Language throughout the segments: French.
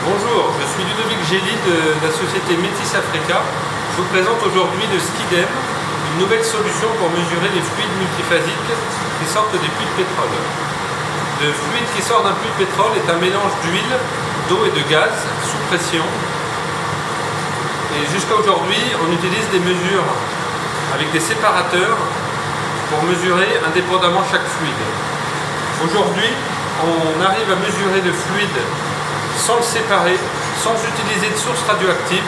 Bonjour, je suis Ludovic Gély de la société Métis Africa. Je vous présente aujourd'hui le SKIDEM, une nouvelle solution pour mesurer les fluides multiphasiques qui sortent des puits de pétrole. Le fluide qui sort d'un puits de pétrole est un mélange d'huile, d'eau et de gaz sous pression. Et jusqu'à aujourd'hui, on utilise des mesures avec des séparateurs pour mesurer indépendamment chaque fluide. Aujourd'hui, on arrive à mesurer le fluide sans le séparer, sans utiliser de source radioactive,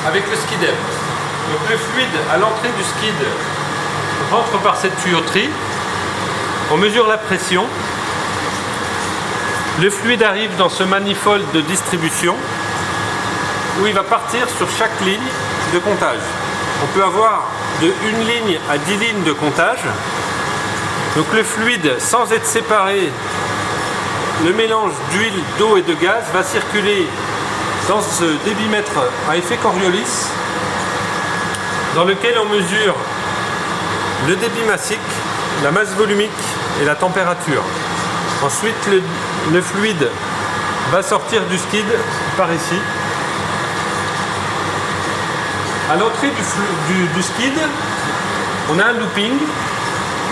avec le SKIDEM. Donc le fluide à l'entrée du skid rentre par cette tuyauterie, on mesure la pression, le fluide arrive dans ce manifold de distribution où il va partir sur chaque ligne de comptage. On peut avoir de 1 ligne à 10 lignes de comptage. Donc le fluide, sans être séparé, le mélange d'huile, d'eau et de gaz va circuler dans ce débitmètre à effet Coriolis dans lequel on mesure le débit massique, la masse volumique et la température. Ensuite, le fluide va sortir du skid par ici. À l'entrée du skid, on a un looping.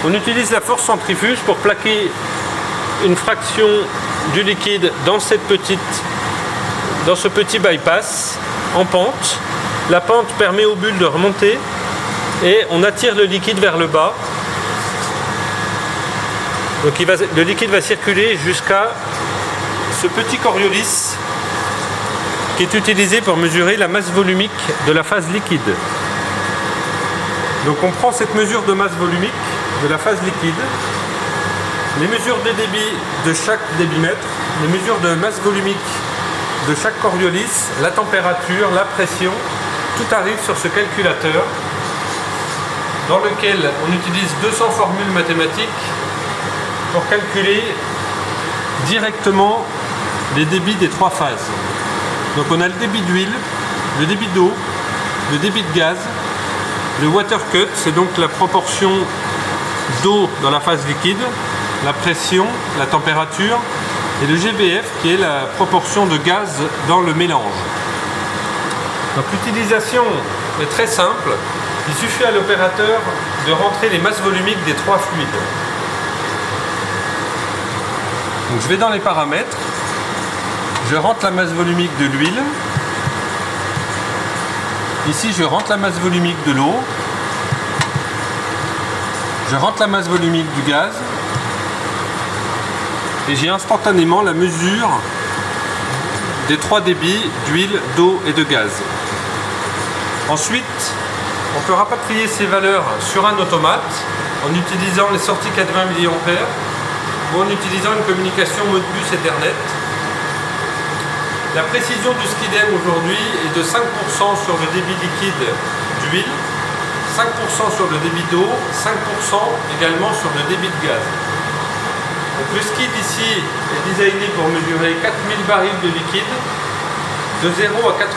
On utilise la force centrifuge pour plaquer une fraction du liquide dans ce petit bypass en pente. La pente permet aux bulles de remonter et on attire le liquide vers le bas. Donc le liquide va circuler jusqu'à ce petit Coriolis qui est utilisé pour mesurer la masse volumique de la phase liquide. Donc on prend cette mesure de masse volumique de la phase liquide, les mesures de débit de chaque débitmètre, les mesures de masse volumique de chaque Coriolis, la température, la pression, tout arrive sur ce calculateur dans lequel on utilise 200 formules mathématiques pour calculer directement les débits des 3 phases. Donc on a le débit d'huile, le débit d'eau, le débit de gaz, le water cut, c'est donc la proportion d'eau dans la phase liquide, la pression, la température, et le GBF qui est la proportion de gaz dans le mélange. Donc l'utilisation est très simple, il suffit à l'opérateur de rentrer les masses volumiques des 3 fluides. Donc je vais dans les paramètres, je rentre la masse volumique de l'huile, ici je rentre la masse volumique de l'eau, je rentre la masse volumique du gaz et j'ai instantanément la mesure des 3 débits d'huile, d'eau et de gaz. Ensuite, on peut rapatrier ces valeurs sur un automate en utilisant les sorties 80 mA ou en utilisant une communication Modbus Ethernet. La précision du SKIDEM aujourd'hui est de 5% sur le débit liquide d'huile, 5% sur le débit d'eau, 5% également sur le débit de gaz. Donc le skid ici est designé pour mesurer 4000 barils de liquide, de 0 à 99%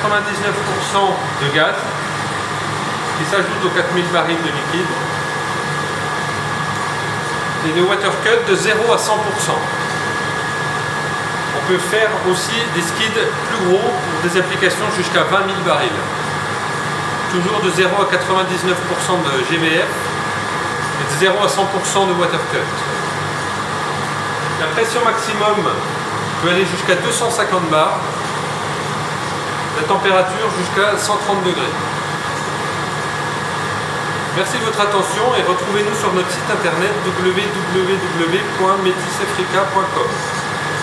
de gaz, qui s'ajoute aux 4000 barils de liquide, et le water cut de 0 à 100%. On peut faire aussi des skids plus gros pour des applications jusqu'à 20 000 barils. Toujours de 0 à 99% de GBF et de 0 à 100% de water cut. La pression maximum peut aller jusqu'à 250 bars, la température jusqu'à 130 degrés. Merci de votre attention et retrouvez-nous sur notre site internet www.metisafrica.com.